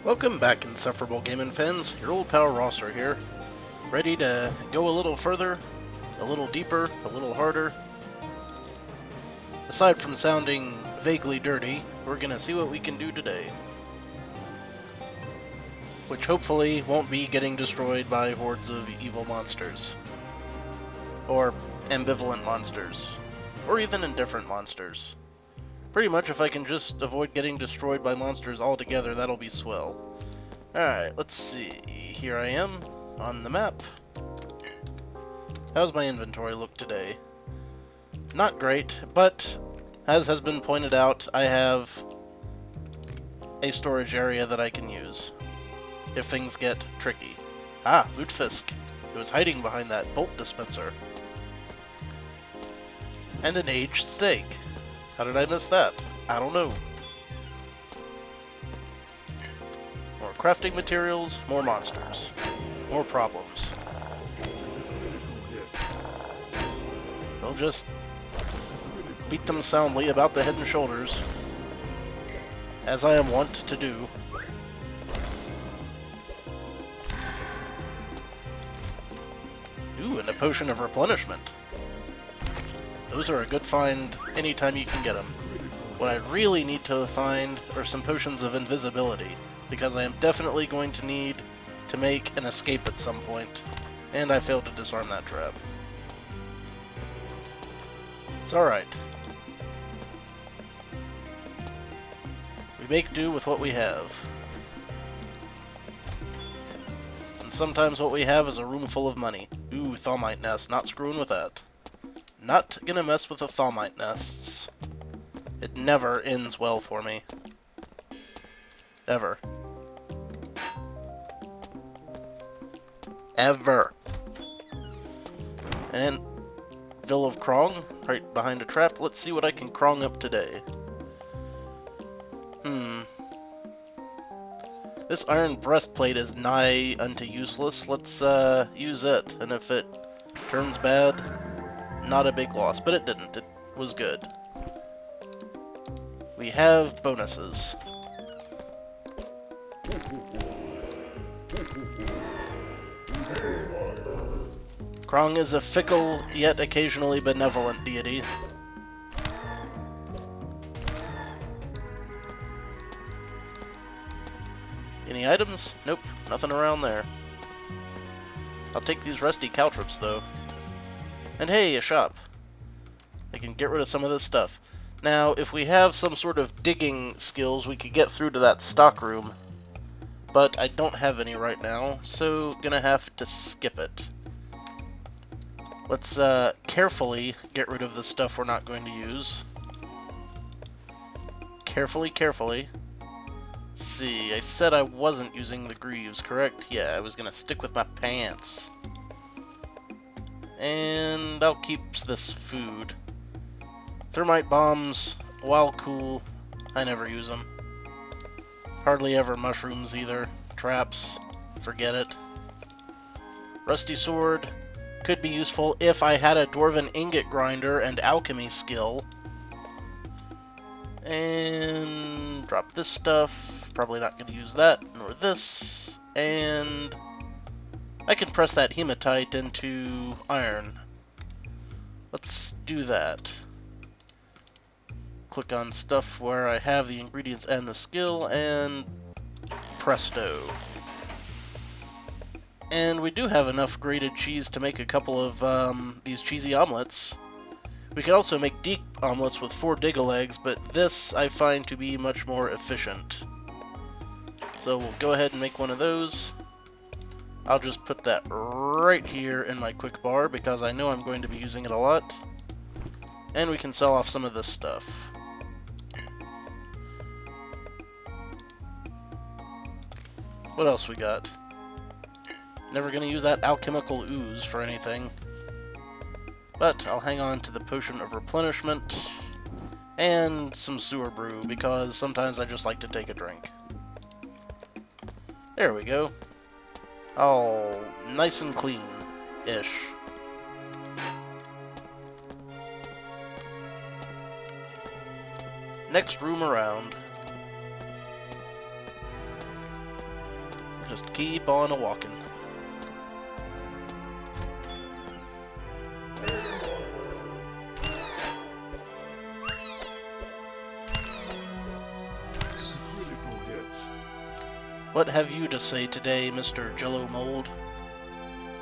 Welcome back, Insufferable Gaming fans. Your old pal Rosser here, ready to go a little further, a little deeper, a little harder. Aside from sounding vaguely dirty, we're gonna see what we can do today. Which hopefully won't be getting destroyed by hordes of evil monsters. Or ambivalent monsters. Or even indifferent monsters. Pretty much if I can just avoid getting destroyed by monsters altogether, that'll be swell. Alright, let's see. Here I am, on the map. How's my inventory look today? Not great, but as has been pointed out, I have a storage area that I can use if things get tricky. Ah, Lutefisk. It was hiding behind that bolt dispenser. And an aged steak. How did I miss that? I don't know. More crafting materials, more monsters. More problems. We'll just beat them soundly about the head and shoulders, as I am wont to do. Ooh, and a potion of replenishment. Those are a good find anytime you can get them. What I really need to find are some potions of invisibility, because I am definitely going to need to make an escape at some point, and I failed to disarm that trap. It's alright. We make do with what we have. And sometimes what we have is a room full of money. Ooh, Thaumites nest, not screwing with that. Not gonna mess with the Thaumites nests. It never ends well for me. Ever. Ever. And Ville of Krong, right behind a trap. Let's see what I can Krong up today. This iron breastplate is nigh unto useless. Let's use it, and if it turns bad, not a big loss, but it didn't. It was good. We have bonuses. Krong is a fickle, yet occasionally benevolent deity. Any items? Nope, nothing around there. I'll take these rusty caltrops, though. And hey, a shop. I can get rid of some of this stuff. Now, if we have some sort of digging skills, we could get through to that stock room. But I don't have any right now, so gonna have to skip it. Let's carefully get rid of the stuff we're not going to use. Carefully, carefully. Let's see, I said I wasn't using the greaves, correct? Yeah, I was gonna stick with my pants. And I'll keep this food. Thermite bombs, while cool, I never use them. Hardly ever mushrooms either. Traps, forget it. Rusty sword could be useful if I had a dwarven ingot grinder and alchemy skill. And drop this stuff. Probably not going to use that, nor this. And I can press that hematite into iron. Let's do that. Click on stuff where I have the ingredients and the skill, and presto. And we do have enough grated cheese to make a couple of these cheesy omelets. We could also make deep omelets with 4 diggle eggs, but this I find to be much more efficient. So we'll go ahead and make one of those. I'll just put that right here in my quick bar because I know I'm going to be using it a lot. And we can sell off some of this stuff. What else we got? Never gonna use that alchemical ooze for anything. But I'll hang on to the potion of replenishment and some sewer brew because sometimes I just like to take a drink. There we go. All nice and clean-ish. Next room around. Just keep on a-walking. What have you to say today, Mr. Jello Mold?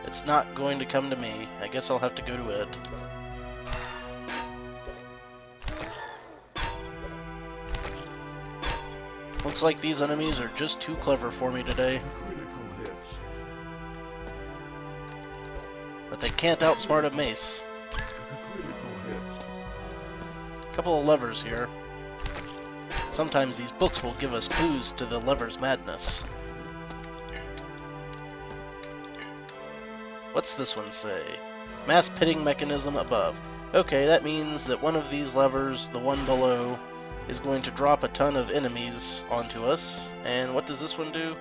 It's not going to come to me. I guess I'll have to go to it. Looks like these enemies are just too clever for me today. But they can't outsmart a mace. Couple of levers here. Sometimes these books will give us clues to the lever's madness. What's this one say? Mass pitting mechanism above. Okay, that means that one of these levers, the one below, is going to drop a ton of enemies onto us. And what does this one do?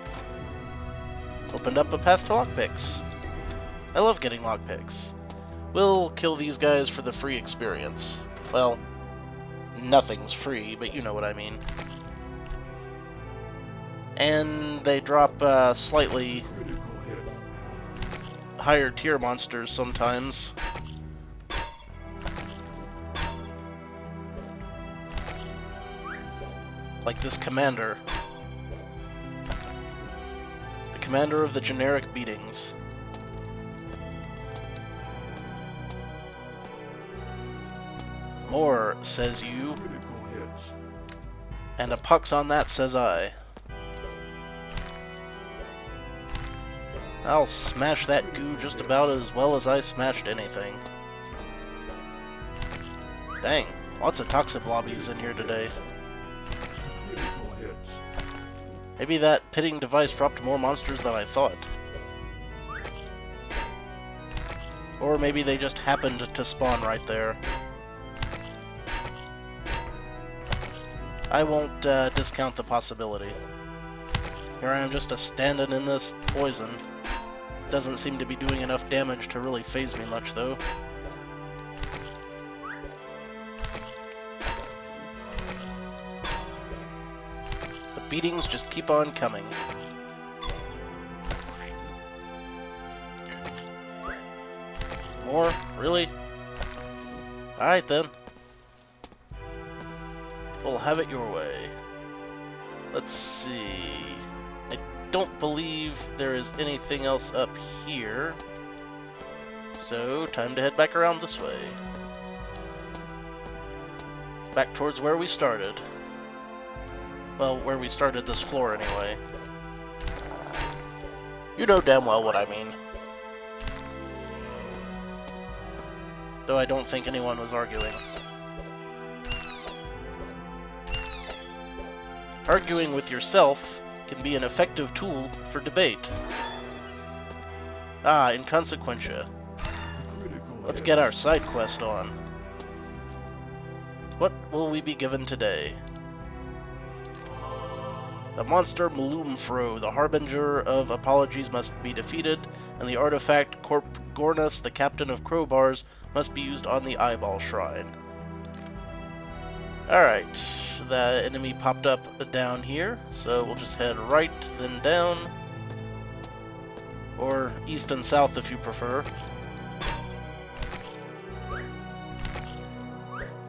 Opened up a path to lockpicks. I love getting lockpicks. We'll kill these guys for the free experience. Well, nothing's free, but you know what I mean. And they drop slightly higher tier monsters sometimes. Like this commander. The commander of the generic beatings. More, says you. And a pucks on that, says I. I'll smash that goo just about as well as I smashed anything. Dang, lots of toxic lobbies in here today. Maybe that pitting device dropped more monsters than I thought. Or maybe they just happened to spawn right there. I won't discount the possibility. Here I am just a-standing in this poison. Doesn't seem to be doing enough damage to really faze me much, though. The beatings just keep on coming. More? Really? Alright then. We'll have it your way. Let's see... I don't believe there is anything else up here. So, time to head back around this way. Back towards where we started. Well, where we started this floor anyway. You know damn well what I mean. Though I don't think anyone was arguing. Arguing with yourself can be an effective tool for debate. Ah, inconsequentia. Let's get our side quest on. What will we be given today? The monster Maloomfro, the harbinger of apologies, must be defeated, and the artifact Corp Gornus, the captain of crowbars, must be used on the eyeball shrine. Alright, the enemy popped up down here, so we'll just head right, then down. Or east and south if you prefer.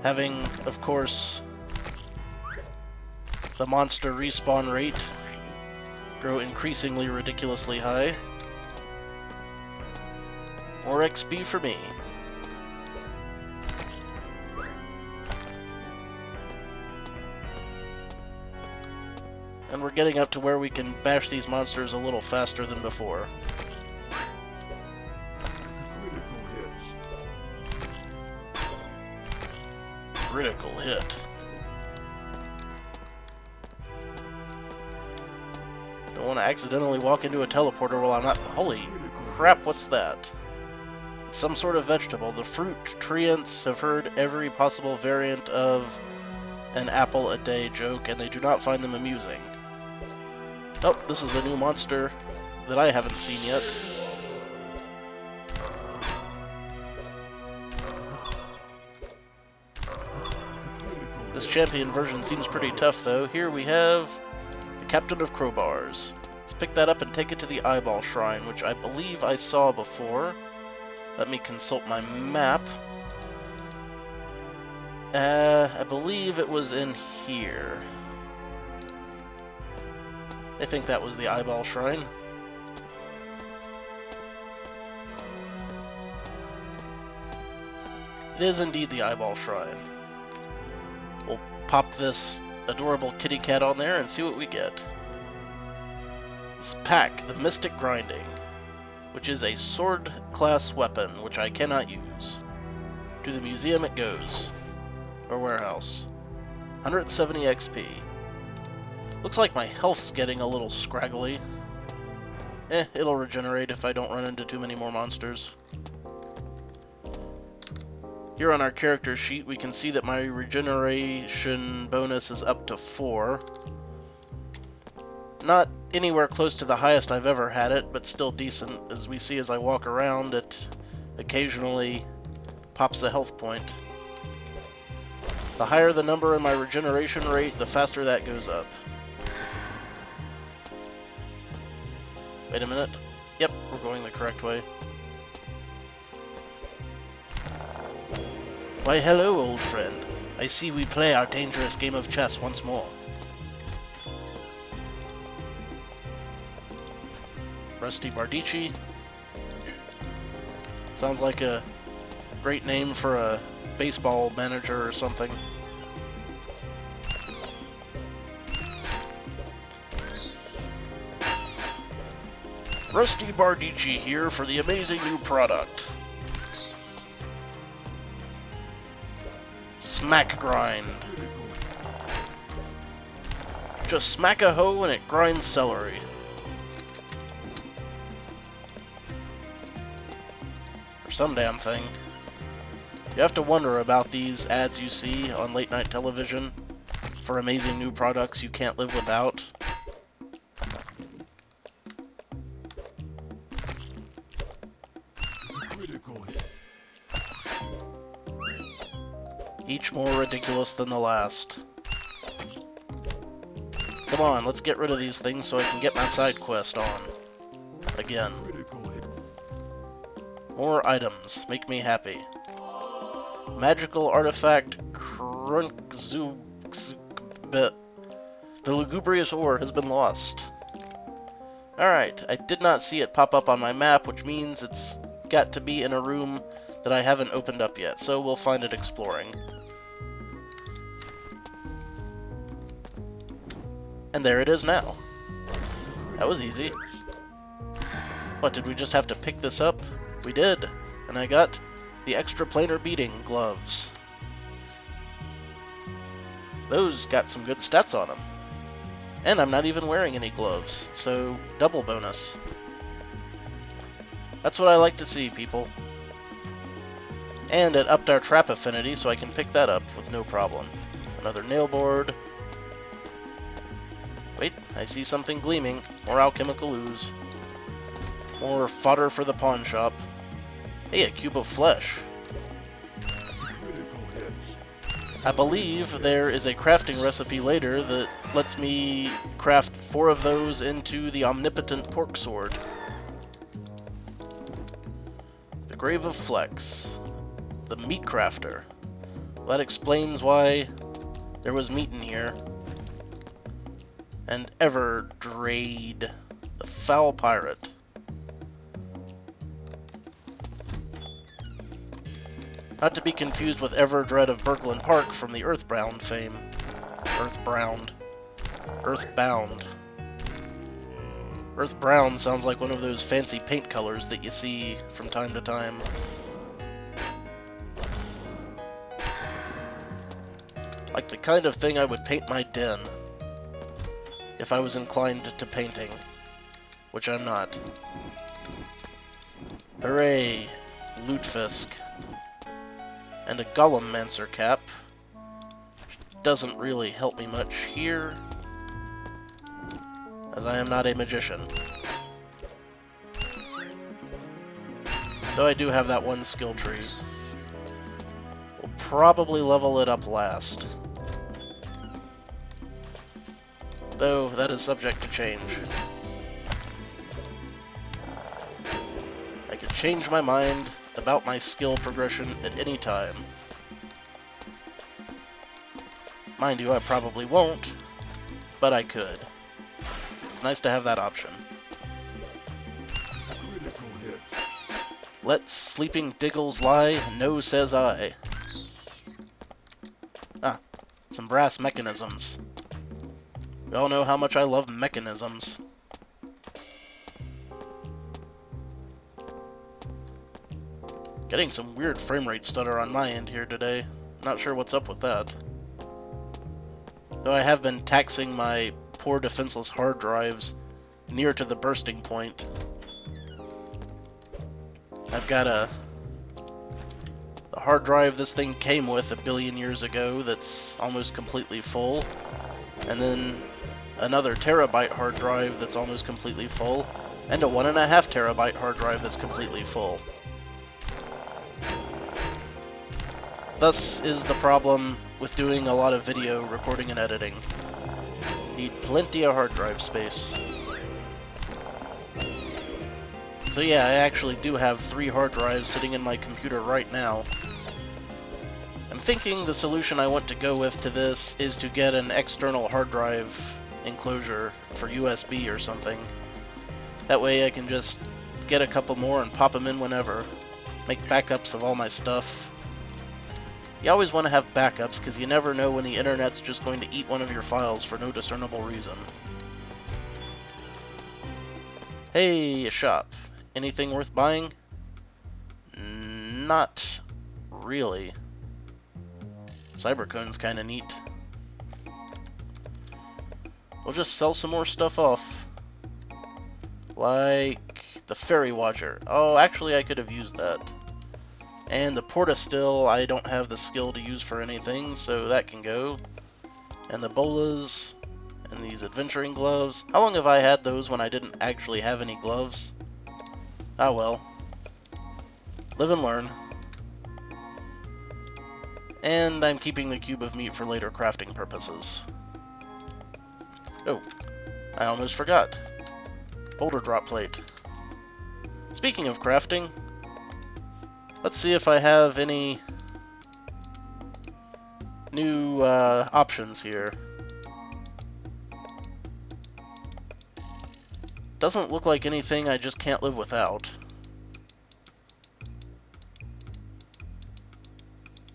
Having, of course, the monster respawn rate grow increasingly ridiculously high. More XP for me. And we're getting up to where we can bash these monsters a little faster than before. Critical hit. Don't want to accidentally walk into a teleporter while I'm not... Holy crap, what's that? It's some sort of vegetable. The fruit treants have heard every possible variant of an apple a day joke, and they do not find them amusing. Oh, this is a new monster that I haven't seen yet. This champion version seems pretty tough, though. Here we have the Captain of Crowbars. Let's pick that up and take it to the Eyeball Shrine, which I believe I saw before. Let me consult my map. I believe it was in here. I think that was the Eyeball Shrine. It is indeed the Eyeball Shrine. We'll pop this adorable kitty cat on there and see what we get. Let's pack the Mystic Grinding, which is a sword-class weapon, which I cannot use. To the museum it goes. Or warehouse. 170 XP. Looks like my health's getting a little scraggly. It'll regenerate if I don't run into too many more monsters. Here on our character sheet, we can see that my regeneration bonus is up to 4. Not anywhere close to the highest I've ever had it, but still decent. As we see as I walk around, it occasionally pops a health point. The higher the number in my regeneration rate, the faster that goes up. Wait a minute. Yep, we're going the correct way. Why, hello, old friend. I see we play our dangerous game of chess once more. Rusty Bardici. Sounds like a great name for a baseball manager or something. Rusty Bardici here for the amazing new product. Smack Grind. Just smack a hoe and it grinds celery. Or some damn thing. You have to wonder about these ads you see on late night television for amazing new products you can't live without. Each more ridiculous than the last. Come on, let's get rid of these things so I can get my side quest on. Again. More items. Make me happy. Magical artifact Krunkzub. The lugubrious ore has been lost. Alright, I did not see it pop up on my map, which means it's got to be in a room that I haven't opened up yet, so we'll find it exploring. And there it is now. That was easy. What, did we just have to pick this up? We did, and I got the extra planar beating gloves. Those got some good stats on them. And I'm not even wearing any gloves, so double bonus. That's what I like to see, people. And it upped our trap affinity, so I can pick that up with no problem. Another nail board. Wait, I see something gleaming. More alchemical ooze. More fodder for the pawn shop. Hey, a cube of flesh. I believe there is a crafting recipe later that lets me craft 4 of those into the omnipotent pork sword. The Grave of Flex. The Meat Crafter. Well, that explains why there was meat in here. And Everdrade. The Foul Pirate. Not to be confused with Everdread of Berglund Park from the Earthbound fame. Earthbound. Earthbrown sounds like one of those fancy paint colors that you see from time to time. Like the kind of thing I would paint my den. If I was inclined to painting. Which I'm not. Hooray! Lutefisk. And a Golemmancer cap. Which doesn't really help me much here, as I am not a magician. Though I do have that one skill tree. We'll probably level it up last. Though that is subject to change. change my mind about my skill progression at any time. Mind you, I probably won't, but I could. It's nice to have that option. Let sleeping Diggles lie, no says I. Ah, some brass mechanisms. We all know how much I love mechanisms. Getting some weird frame rate stutter on my end here today. Not sure what's up with that. Though I have been taxing my poor defenseless hard drives near to the bursting point. I've got the hard drive this thing came with 1 billion years ago that's almost completely full. And then another terabyte hard drive that's almost completely full. And a 1.5 terabyte hard drive that's completely full. Thus is the problem with doing a lot of video recording and editing. Need plenty of hard drive space. So yeah, I actually do have 3 hard drives sitting in my computer right now. I'm thinking the solution I want to go with to this is to get an external hard drive enclosure for USB or something. That way I can just get a couple more and pop them in whenever. Make backups of all my stuff. You always want to have backups because you never know when the internet's just going to eat one of your files for no discernible reason. Hey, a shop. Anything worth buying? Not really. Cybercone's kind of neat. We'll just sell some more stuff off. Like the Fairy Watcher. Oh, actually I could have used that. And the Portastill, I don't have the skill to use for anything, so that can go. And the bolas, and these adventuring gloves. How long have I had those when I didn't actually have any gloves? Ah well. Live and learn. And I'm keeping the cube of meat for later crafting purposes. Oh, I almost forgot. Boulder drop plate. Speaking of crafting, let's see if I have any new options here. Doesn't look like anything I just can't live without.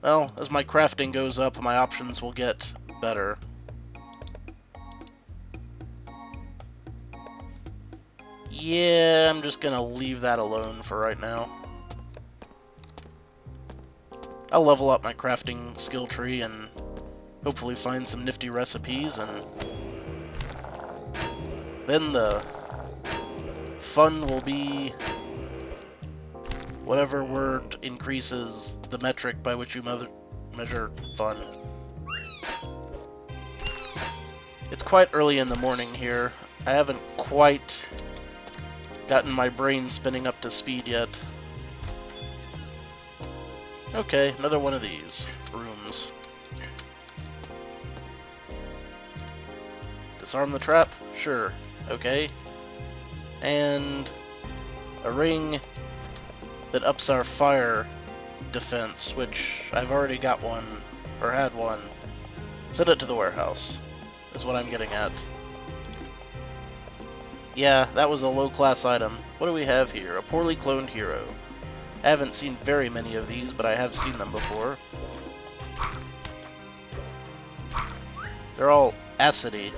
Well, as my crafting goes up, my options will get better. Yeah, I'm just gonna leave that alone for right now. I'll level up my crafting skill tree and hopefully find some nifty recipes, and then the fun will be whatever word increases the metric by which you measure fun. It's quite early in the morning here. I haven't quite gotten my brain spinning up to speed yet. Okay, another one of these rooms. Disarm the trap? Sure. Okay. And a ring that ups our fire defense, which I've already got one, or had one. Send it to the warehouse, is what I'm getting at. Yeah, that was a low-class item. What do we have here? A poorly cloned hero. I haven't seen very many of these, but I have seen them before. They're all acidy.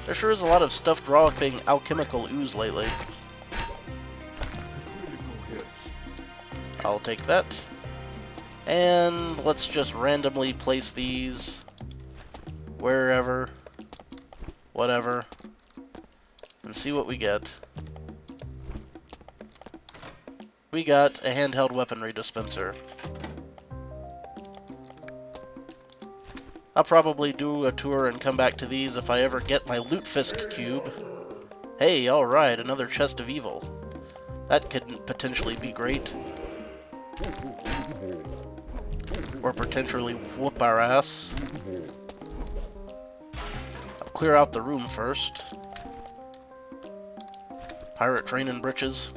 There sure is a lot of stuff dropping alchemical ooze lately. I'll take that. And let's just randomly place these wherever, whatever, and see what we get. We got a handheld weaponry dispenser. I'll probably do a tour and come back to these if I ever get my Lutefisk cube. Hey, alright, another chest of evil. That could potentially be great. Or potentially whoop our ass. I'll clear out the room first. Pirate training britches.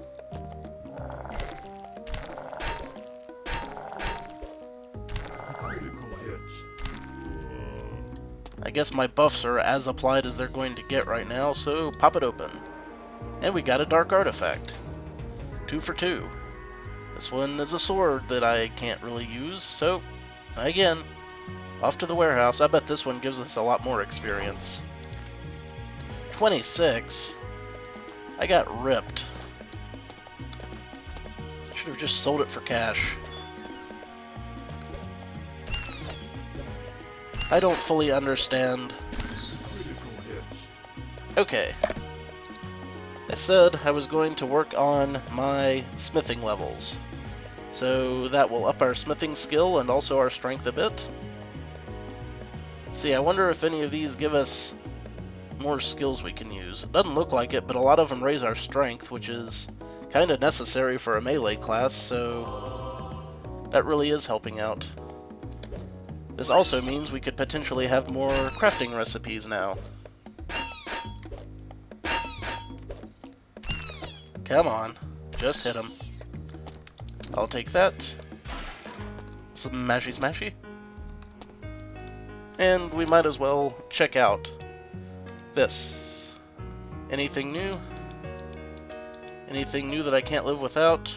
I guess my buffs are as applied as they're going to get right now, so pop it open. And we got a dark artifact. 2 for 2. This one is a sword that I can't really use, so again, off to the warehouse. I bet this one gives us a lot more experience. 26? I got ripped. Should have just sold it for cash. I don't fully understand. Okay. I said I was going to work on my smithing levels. So that will up our smithing skill and also our strength a bit. See, I wonder if any of these give us more skills we can use. It doesn't look like it, but a lot of them raise our strength, which is kind of necessary for a melee class, so that really is helping out. This also means we could potentially have more crafting recipes now. Come on, just hit him. I'll take that. Some mashy smashy. And we might as well check out this. Anything new? Anything new that I can't live without?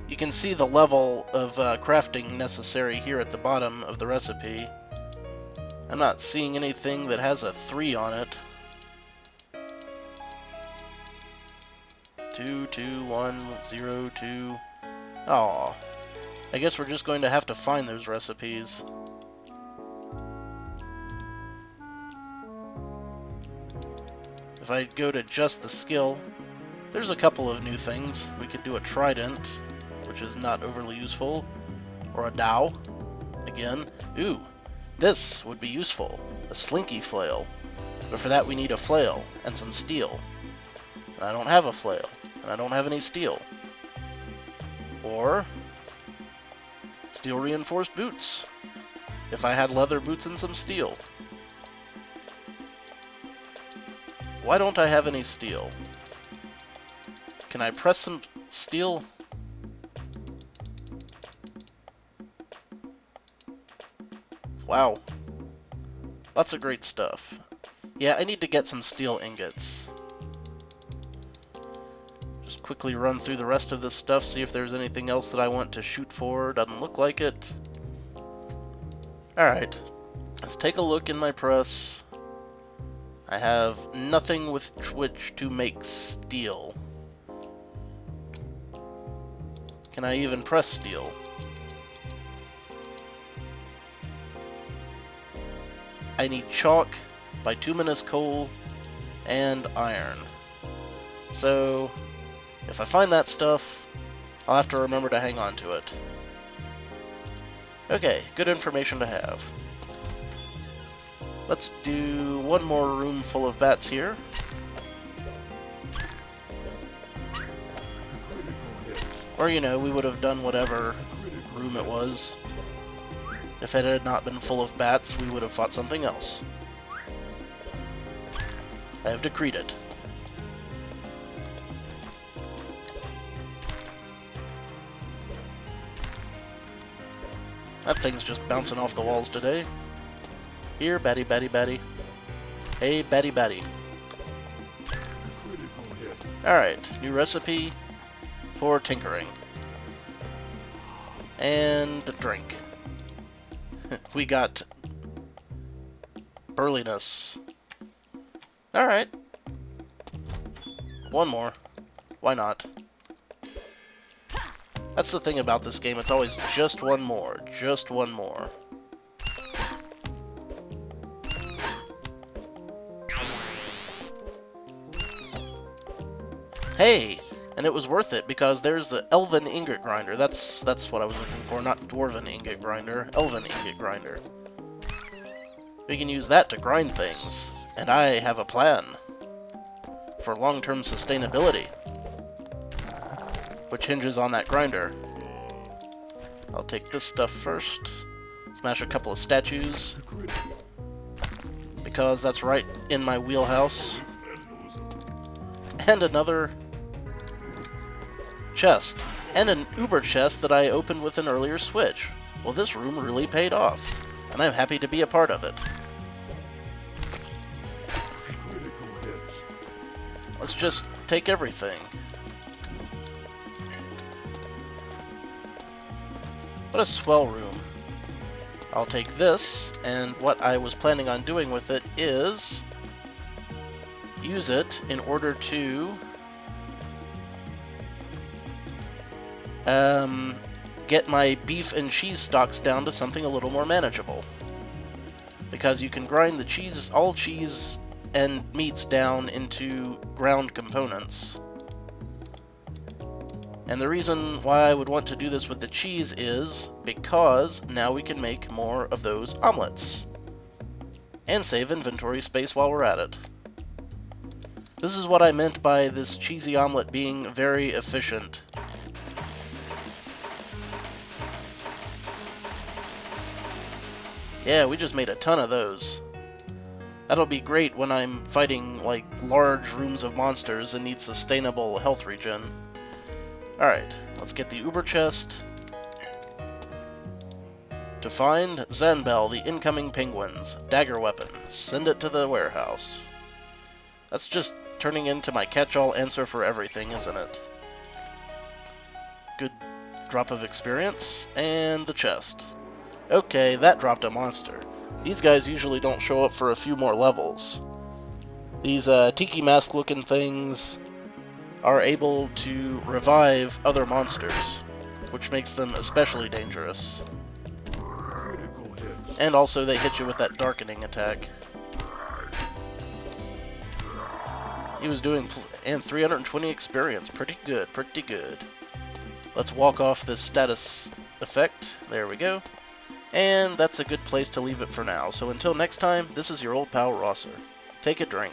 You can see the level of crafting necessary here at the bottom of the recipe. I'm not seeing anything that has a 3 on it. 2, 2, 1, 0, 2. Aw. I guess we're just going to have to find those recipes. If I go to just the skill, there's a couple of new things. We could do a trident, which is not overly useful, or a dowel, again. Ooh, this would be useful, a slinky flail. But for that we need a flail and some steel. And I don't have a flail, and I don't have any steel. Or steel reinforced boots, if I had leather boots and some steel. Why don't I have any steel? Can I press some steel? Wow. Lots of great stuff. Yeah, I need to get some steel ingots. Just quickly run through the rest of this stuff, see if there's anything else that I want to shoot for. Doesn't look like it. Alright. Let's take a look in my press. I have nothing with which to make steel. Can I even press steel? I need chalk, bituminous coal, and iron. So, if I find that stuff, I'll have to remember to hang on to it. Okay, good information to have. Let's do one more room full of bats here. Or, you know, we would have done whatever room it was. If it had not been full of bats, we would have fought something else. I have decreed it. That thing's just bouncing off the walls today. Here, batty, batty, batty. Hey, batty, batty. Alright, new recipe for tinkering. And a drink. We got burliness. Alright. One more. Why not? That's the thing about this game, it's always just one more. Just one more. Hey! And it was worth it, because there's the elven ingot grinder. That's what I was looking for, not dwarven ingot grinder. Elven ingot grinder. We can use that to grind things. And I have a plan for long-term sustainability, which hinges on that grinder. I'll take this stuff first. Smash a couple of statues, because that's right in my wheelhouse. And another chest. And an Uber chest that I opened with an earlier switch. Well, this room really paid off, and I'm happy to be a part of it. Let's just take everything. What a swell room. I'll take this, and what I was planning on doing with it is use it in order to get my beef and cheese stocks down to something a little more manageable. Because you can grind the cheese, all cheese and meats down into ground components. And the reason why I would want to do this with the cheese is because now we can make more of those omelets. And save inventory space while we're at it. This is what I meant by this cheesy omelet being very efficient. Yeah, we just made a ton of those. That'll be great when I'm fighting, like, large rooms of monsters and need sustainable health regen. Alright, let's get the Uber chest. To find Zanbel, the incoming penguins. Dagger weapon. Send it to the warehouse. That's just turning into my catch-all answer for everything, isn't it? Good drop of experience. And the chest. Okay, that dropped a monster. These guys usually don't show up for a few more levels. These tiki mask looking things are able to revive other monsters, which makes them especially dangerous. And also they hit you with that darkening attack. He was doing, and 320 experience, pretty good, pretty good. Let's walk off this status effect, there we go. And that's a good place to leave it for now. So until next time, this is your old pal Rosser. Take a drink.